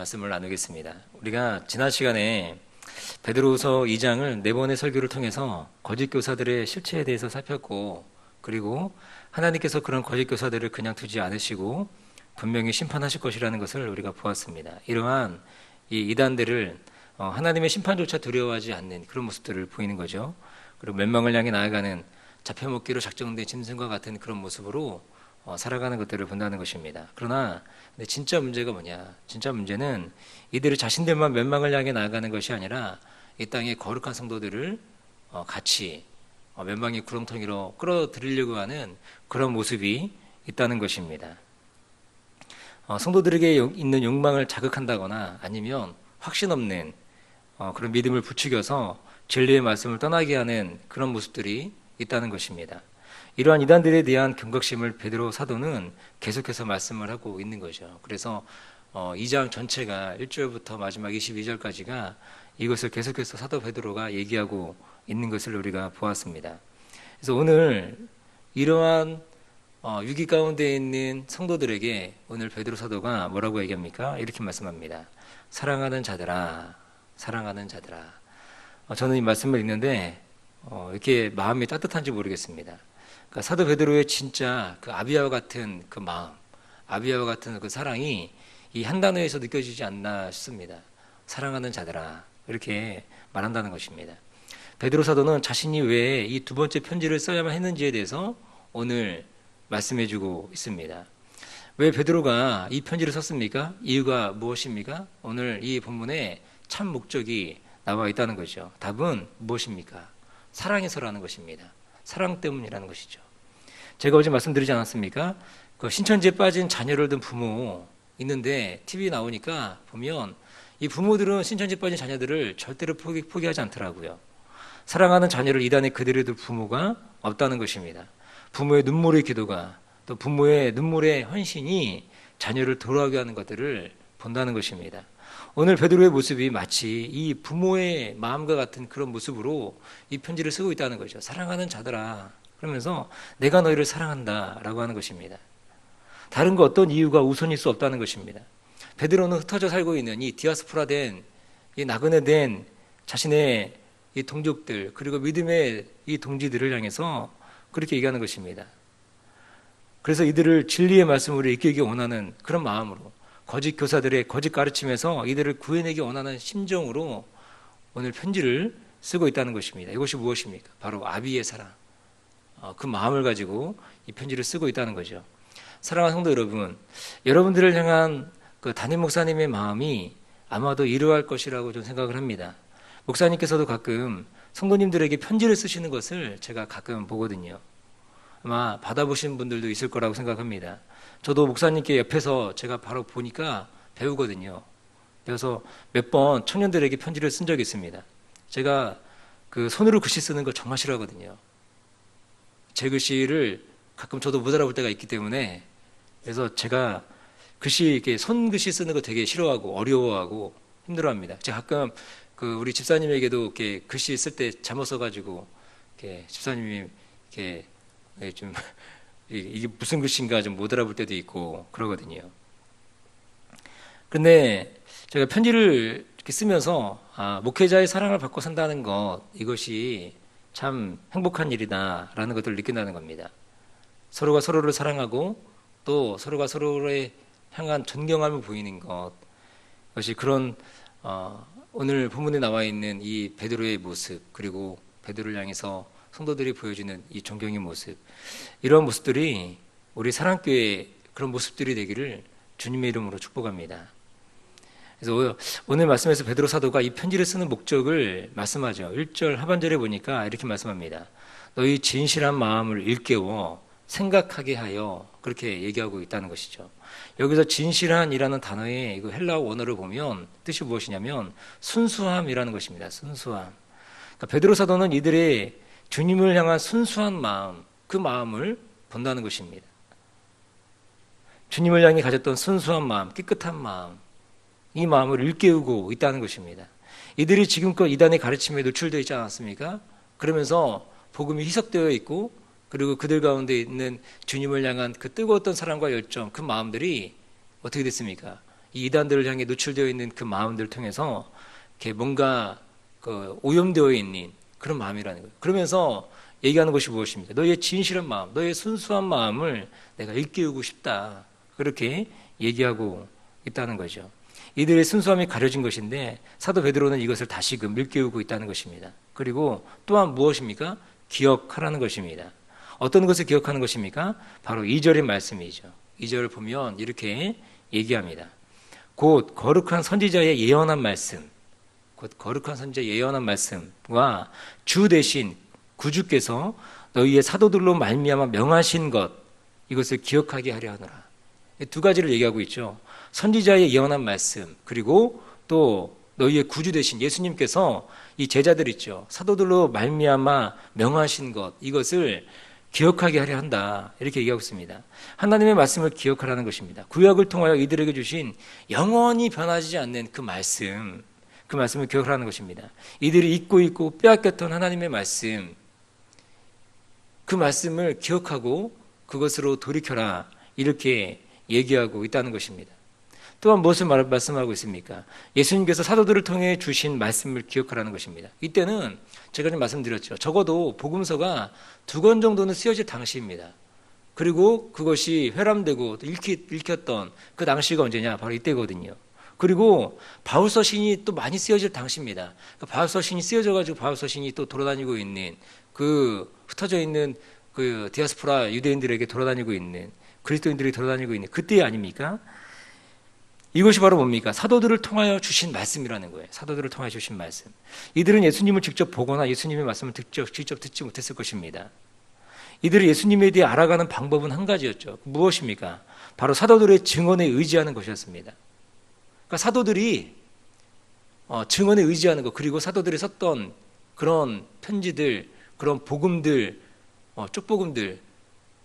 말씀을 나누겠습니다. 우리가 지난 시간에 베드로후서 2장을 4번의 설교를 통해서 거짓 교사들의 실체에 대해서 살폈고, 그리고 하나님께서 그런 거짓 교사들을 그냥 두지 않으시고 분명히 심판하실 것이라는 것을 우리가 보았습니다. 이러한 이 이단들을 하나님의 심판조차 두려워하지 않는 그런 모습들을 보이는 거죠. 그리고 멸망을 향해 나아가는 잡혀먹기로 작정된 짐승과 같은 그런 모습으로 살아가는 것들을 본다는 것입니다. 그러나 근데 진짜 문제가 뭐냐? 진짜 문제는 이들이 자신들만 멸망을 향해 나아가는 것이 아니라 이 땅의 거룩한 성도들을 같이 멸망의 구렁텅이로 끌어들이려고 하는 그런 모습이 있다는 것입니다. 성도들에게 있는 욕망을 자극한다거나 아니면 확신 없는 그런 믿음을 부추겨서 진리의 말씀을 떠나게 하는 그런 모습들이 있다는 것입니다. 이러한 이단들에 대한 경각심을 베드로 사도는 계속해서 말씀을 하고 있는 거죠. 그래서 2장 전체가 1절부터 마지막 22절까지가 이것을 계속해서 사도 베드로가 얘기하고 있는 것을 우리가 보았습니다. 그래서 오늘 이러한 위기 가운데 있는 성도들에게 오늘 베드로 사도가 뭐라고 얘기합니까? 이렇게 말씀합니다. 사랑하는 자들아, 사랑하는 자들아. 저는 이 말씀을 읽는데 이렇게 마음이 따뜻한지 모르겠습니다. 그러니까 사도 베드로의 진짜 그 아비아와 같은 그 마음, 아비아와 같은 그 사랑이 이 한 단어에서 느껴지지 않나 싶습니다. 사랑하는 자들아, 이렇게 말한다는 것입니다. 베드로 사도는 자신이 왜 이 두 번째 편지를 써야만 했는지에 대해서 오늘 말씀해주고 있습니다. 왜 베드로가 이 편지를 썼습니까? 이유가 무엇입니까? 오늘 이 본문에 참 목적이 나와 있다는 거죠. 답은 무엇입니까? 사랑해서라는 것입니다. 사랑 때문이라는 것이죠. 제가 어제 말씀드리지 않았습니까? 그 신천지에 빠진 자녀를 둔 부모 있는데 TV 나오니까 보면 이 부모들은 신천지에 빠진 자녀들을 절대로 포기하지 않더라고요. 사랑하는 자녀를 이단에 그대로 둘 부모가 없다는 것입니다. 부모의 눈물의 기도가 또 부모의 눈물의 헌신이 자녀를 돌아오게 하는 것들을 본다는 것입니다. 오늘 베드로의 모습이 마치 이 부모의 마음과 같은 그런 모습으로 이 편지를 쓰고 있다는 거죠. 사랑하는 자들아, 그러면서 내가 너희를 사랑한다 라고 하는 것입니다. 다른 거 어떤 이유가 우선일 수 없다는 것입니다. 베드로는 흩어져 살고 있는 이 디아스포라된 이 나그네된 자신의 이 동족들 그리고 믿음의 이 동지들을 향해서 그렇게 얘기하는 것입니다. 그래서 이들을 진리의 말씀으로 이끌기 원하는 그런 마음으로 거짓 교사들의 거짓 가르침에서 이들을 구해내기 원하는 심정으로 오늘 편지를 쓰고 있다는 것입니다. 이것이 무엇입니까? 바로 아비의 사랑. 그 마음을 가지고 이 편지를 쓰고 있다는 거죠. 사랑하는 성도 여러분, 여러분들을 향한 그 담임 목사님의 마음이 아마도 이러할 것이라고 좀 생각을 합니다. 목사님께서도 가끔 성도님들에게 편지를 쓰시는 것을 제가 가끔 보거든요. 아마 받아보신 분들도 있을 거라고 생각합니다. 저도 목사님께 옆에서 제가 바로 보니까 배우거든요. 그래서 몇 번 청년들에게 편지를 쓴 적이 있습니다. 제가 그 손으로 글씨 쓰는 걸 정말 싫어하거든요. 제 글씨를 가끔 저도 못 알아볼 때가 있기 때문에 그래서 제가 글씨 이렇게 손글씨 쓰는 거 되게 싫어하고 어려워하고 힘들어합니다. 제가 가끔 그 우리 집사님에게도 이렇게 글씨 쓸 때 잘못 써가지고 이렇게 집사님이 이렇게 좀 이게 무슨 글씨인가 좀 못 알아볼 때도 있고 그러거든요. 근데 제가 편지를 이렇게 쓰면서 목회자의 사랑을 받고 산다는 것 이것이 참 행복한 일이다라는 것들을 느낀다는 겁니다. 서로가 서로를 사랑하고 또 서로가 서로를 향한 존경함을 보이는 것 이것이 그런 오늘 본문에 나와 있는 이 베드로의 모습 그리고 베드로를 향해서 성도들이 보여주는 이 존경의 모습 이런 모습들이 우리 사랑교회의 그런 모습들이 되기를 주님의 이름으로 축복합니다. 그래서 오늘 말씀에서 베드로 사도가 이 편지를 쓰는 목적을 말씀하죠. 1절 하반절에 보니까 이렇게 말씀합니다. 너희 진실한 마음을 일깨워 생각하게 하여 그렇게 얘기하고 있다는 것이죠. 여기서 진실한이라는 단어의 이거 헬라어 원어를 보면 뜻이 무엇이냐면 순수함이라는 것입니다. 순수함. 그러니까 베드로 사도는 이들의 주님을 향한 순수한 마음, 그 마음을 본다는 것입니다. 주님을 향해 가졌던 순수한 마음, 깨끗한 마음, 이 마음을 일깨우고 있다는 것입니다. 이들이 지금껏 이단의 가르침에 노출되어 있지 않았습니까? 그러면서 복음이 희석되어 있고 그리고 그들 가운데 있는 주님을 향한 그 뜨거웠던 사랑과 열정, 그 마음들이 어떻게 됐습니까? 이 이단들을 향해 노출되어 있는 그 마음들을 통해서 이렇게 뭔가 오염되어 있는 그런 마음이라는 거예요. 그러면서 얘기하는 것이 무엇입니까? 너의 진실한 마음, 너의 순수한 마음을 내가 일깨우고 싶다. 그렇게 얘기하고 있다는 거죠. 이들의 순수함이 가려진 것인데 사도 베드로는 이것을 다시금 일깨우고 있다는 것입니다. 그리고 또한 무엇입니까? 기억하라는 것입니다. 어떤 것을 기억하는 것입니까? 바로 2절의 말씀이죠. 2절을 보면 이렇게 얘기합니다. 곧 거룩한 선지자의 예언한 말씀, 곧 거룩한 선지자의 예언한 말씀과 주 대신 구주께서 너희의 사도들로 말미암아 명하신 것, 이것을 기억하게 하려 하노라. 두 가지를 얘기하고 있죠. 선지자의 예언한 말씀, 그리고 또 너희의 구주 되신 예수님께서 이 제자들 있죠. 사도들로 말미암아 명하신 것, 이것을 기억하게 하려 한다. 이렇게 얘기하고 있습니다. 하나님의 말씀을 기억하라는 것입니다. 구약을 통하여 이들에게 주신 영원히 변하지 않는 그 말씀을 기억하라는 것입니다. 이들이 잊고 빼앗겼던 하나님의 말씀, 그 말씀을 기억하고 그것으로 돌이켜라. 이렇게 얘기하고 있다는 것입니다. 또한 무엇을 말씀하고 있습니까? 예수님께서 사도들을 통해 주신 말씀을 기억하라는 것입니다. 이때는 제가 좀 말씀드렸죠. 적어도 복음서가 2권 정도는 쓰여질 당시입니다. 그리고 그것이 회람되고 읽혔던 그 당시가 언제냐? 바로 이때거든요. 그리고 바울서신이 또 많이 쓰여질 당시입니다. 바울서신이 쓰여져가지고 바울서신이 또 돌아다니고 있는 흩어져 있는 그 디아스포라 유대인들에게 돌아다니고 있는 그리스도인들이 돌아다니고 있는 그때 아닙니까? 이것이 바로 뭡니까? 사도들을 통하여 주신 말씀이라는 거예요. 사도들을 통하여 주신 말씀. 이들은 예수님을 직접 보거나 예수님의 말씀을 직접 듣지 못했을 것입니다. 이들이 예수님에 대해 알아가는 방법은 한 가지였죠. 무엇입니까? 바로 사도들의 증언에 의지하는 것이었습니다. 그러니까 사도들이 증언에 의지하는 것, 그리고 사도들이 썼던 그런 편지들, 그런 복음들, 쪽복음들,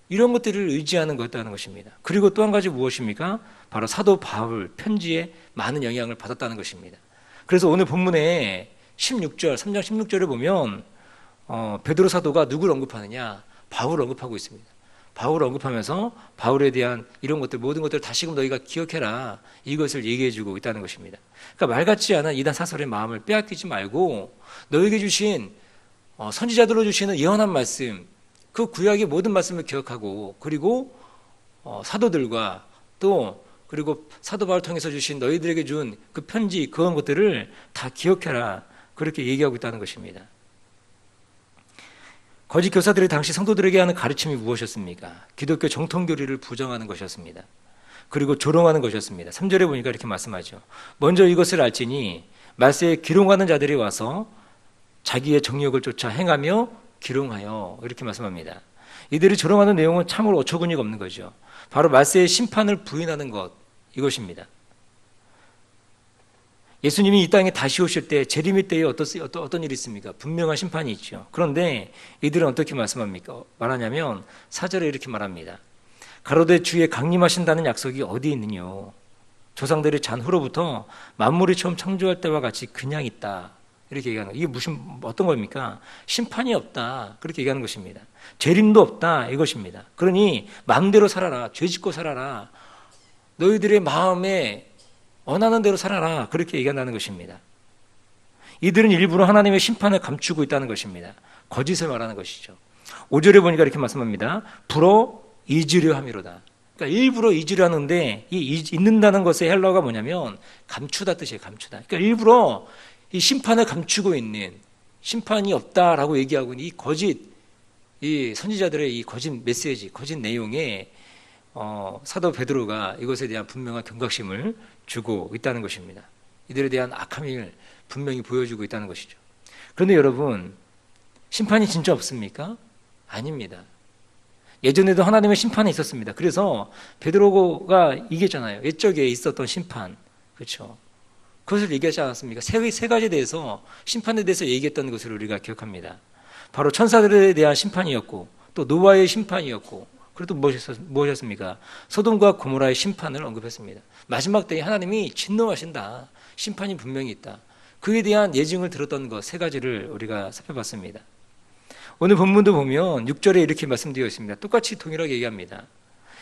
이런 것들을 의지하는 것이라는 것입니다. 그리고 또 한 가지 무엇입니까? 바로 사도 바울 편지에 많은 영향을 받았다는 것입니다. 그래서 오늘 본문에 16절, 3장 16절을 보면 베드로 사도가 누구를 언급하느냐? 바울을 언급하고 있습니다. 바울을 언급하면서 바울에 대한 이런 것들, 모든 것들을 다시금 너희가 기억해라. 이것을 얘기해주고 있다는 것입니다. 그러니까 말 같지 않은 이단 사설의 마음을 빼앗기지 말고 너에게 주신 선지자들로 주시는 예언한 말씀, 그 구약의 모든 말씀을 기억하고, 그리고 사도들과 또 그리고 사도 바울 통해서 주신 너희들에게 준 그 편지, 그런 것들을 다 기억해라. 그렇게 얘기하고 있다는 것입니다. 거짓 교사들이 당시 성도들에게 하는 가르침이 무엇이었습니까? 기독교 정통교리를 부정하는 것이었습니다. 그리고 조롱하는 것이었습니다. 3절에 보니까 이렇게 말씀하죠. 먼저 이것을 알지니 말세에 기롱하는 자들이 와서 자기의 정욕을 쫓아 행하며 기롱하여, 이렇게 말씀합니다. 이들이 조롱하는 내용은 참으로 어처구니가 없는 거죠. 바로 말세의 심판을 부인하는 것, 이것입니다. 예수님이 이 땅에 다시 오실 때 재림의 때에 어떤 일이 있습니까? 분명한 심판이 있죠. 그런데 이들은 어떻게 말하냐면 4절에 이렇게 말합니다. 가로되 주의 강림하신다는 약속이 어디 있느뇨? 조상들이 잔 후로부터 만물이 처음 창조할 때와 같이 그냥 있다. 이렇게 얘기하는 거예요. 이게 어떤 겁니까? 심판이 없다. 그렇게 얘기하는 것입니다. 재림도 없다. 이것입니다. 그러니 마음대로 살아라. 죄 짓고 살아라. 너희들의 마음에 원하는 대로 살아라. 그렇게 얘기한다는 것입니다. 이들은 일부러 하나님의 심판을 감추고 있다는 것입니다. 거짓을 말하는 것이죠. 5절에 보니까 이렇게 말씀합니다. 불어 잊으려 함이로다. 그러니까 일부러 잊으려 하는데 이 잊는다는 것의 헬라어가 뭐냐면 감추다 뜻이에요. 감추다. 그러니까 일부러 이 심판을 감추고 있는, 심판이 없다라고 얘기하고 있는 이 선지자들의 이 거짓 메시지, 거짓 내용에 사도 베드로가 이것에 대한 분명한 경각심을 주고 있다는 것입니다. 이들에 대한 악함을 분명히 보여주고 있다는 것이죠. 그런데 여러분, 심판이 진짜 없습니까? 아닙니다. 예전에도 하나님의 심판이 있었습니다. 그래서 베드로가 이겼잖아요. 옛적에 있었던 심판, 그렇죠? 그것을 얘기하지 않았습니까? 세 가지에 대해서, 심판에 대해서 얘기했던 것을 우리가 기억합니다. 바로 천사들에 대한 심판이었고, 또 노아의 심판이었고, 그리고 또 무엇이었습니까? 소돔과 고모라의 심판을 언급했습니다. 마지막 때에 하나님이 진노하신다. 심판이 분명히 있다. 그에 대한 예증을 들었던 것 3가지를 우리가 살펴봤습니다. 오늘 본문도 보면 6절에 이렇게 말씀되어 있습니다. 똑같이 동일하게 얘기합니다.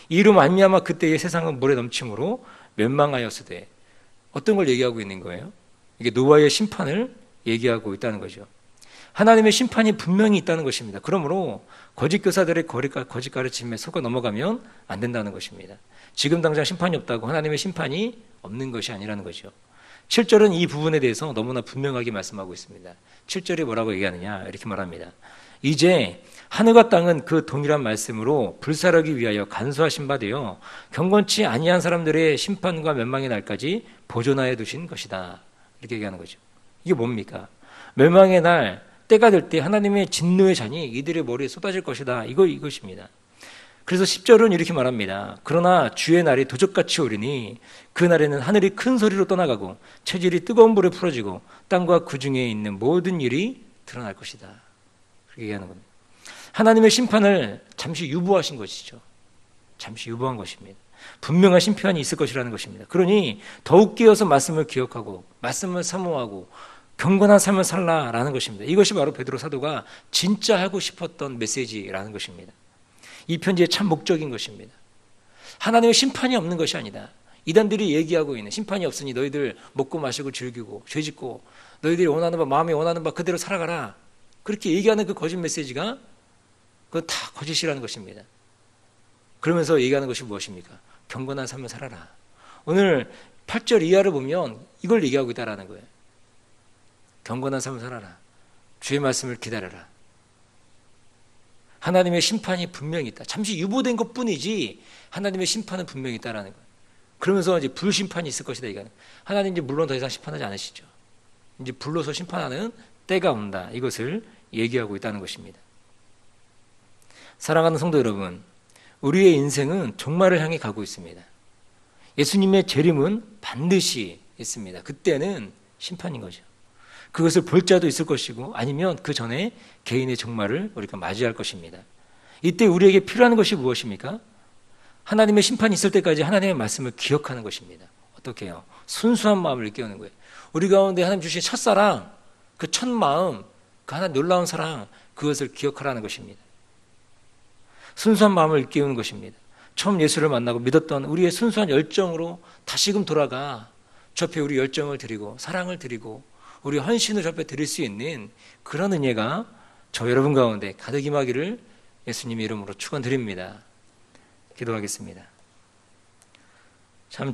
이로 말미암아 그때의 세상은 물에 넘침으로 멸망하였으되 어떤 걸 얘기하고 있는 거예요? 이게 노아의 심판을 얘기하고 있다는 거죠. 하나님의 심판이 분명히 있다는 것입니다. 그러므로 거짓 교사들의 거짓 가르침에 속아 넘어가면 안 된다는 것입니다. 지금 당장 심판이 없다고 하나님의 심판이 없는 것이 아니라는 거죠. 7절은 이 부분에 대해서 너무나 분명하게 말씀하고 있습니다. 7절이 뭐라고 얘기하느냐 이렇게 말합니다. 이제 하늘과 땅은 그 동일한 말씀으로 불사르기 위하여 간수하신 바 되어 경건치 아니한 사람들의 심판과 멸망의 날까지 보존하여 두신 것이다. 이렇게 얘기하는 거죠. 이게 뭡니까? 멸망의 날 때가 될 때 하나님의 진노의 잔이 이들의 머리에 쏟아질 것이다. 이것입니다. 그래서 10절은 이렇게 말합니다. 그러나 주의 날이 도적같이 오리니 그 날에는 하늘이 큰 소리로 떠나가고 체질이 뜨거운 불에 풀어지고 땅과 그 중에 있는 모든 일이 드러날 것이다. 그렇게 얘기하는 겁니다. 하나님의 심판을 잠시 유보하신 것이죠. 잠시 유보한 것입니다. 분명한 심판이 있을 것이라는 것입니다. 그러니 더욱 깨어서 말씀을 기억하고 말씀을 사모하고 경건한 삶을 살라라는 것입니다. 이것이 바로 베드로 사도가 진짜 하고 싶었던 메시지라는 것입니다. 이 편지의 참 목적인 것입니다. 하나님의 심판이 없는 것이 아니다. 이단들이 얘기하고 있는 심판이 없으니 너희들 먹고 마시고 즐기고 죄짓고 너희들이 원하는 바 마음에 원하는 바 그대로 살아가라. 그렇게 얘기하는 그 거짓 메시지가 그건 다 거짓이라는 것입니다. 그러면서 얘기하는 것이 무엇입니까? 경건한 삶을 살아라. 오늘 8절 이하를 보면 이걸 얘기하고 있다는 거예요. 경건한 삶을 살아라. 주의 말씀을 기다려라. 하나님의 심판이 분명히 있다. 잠시 유보된 것뿐이지 하나님의 심판은 분명히 있다라는 거예요. 그러면서 이제 불심판이 있을 것이다. 이거는 하나님 이제 물론 더 이상 심판하지 않으시죠. 이제 불로서 심판하는 때가 온다. 이것을 얘기하고 있다는 것입니다. 사랑하는 성도 여러분, 우리의 인생은 종말을 향해 가고 있습니다. 예수님의 재림은 반드시 있습니다. 그때는 심판인 거죠. 그것을 볼 자도 있을 것이고 아니면 그 전에 개인의 종말을 우리가 맞이할 것입니다. 이때 우리에게 필요한 것이 무엇입니까? 하나님의 심판이 있을 때까지 하나님의 말씀을 기억하는 것입니다. 어떻게 해요? 순수한 마음을 일깨우는 거예요. 우리 가운데 하나님 주신 첫사랑, 그 첫 마음, 그 하나님 놀라운 사랑, 그것을 기억하라는 것입니다. 순수한 마음을 일깨우는 것입니다. 처음 예수를 만나고 믿었던 우리의 순수한 열정으로 다시금 돌아가 주 앞에 우리 열정을 드리고 사랑을 드리고 우리 헌신을 주 앞에 드릴 수 있는 그런 은혜가 저 여러분 가운데 가득 임하기를 예수님의 이름으로 축원드립니다. 기도하겠습니다. 참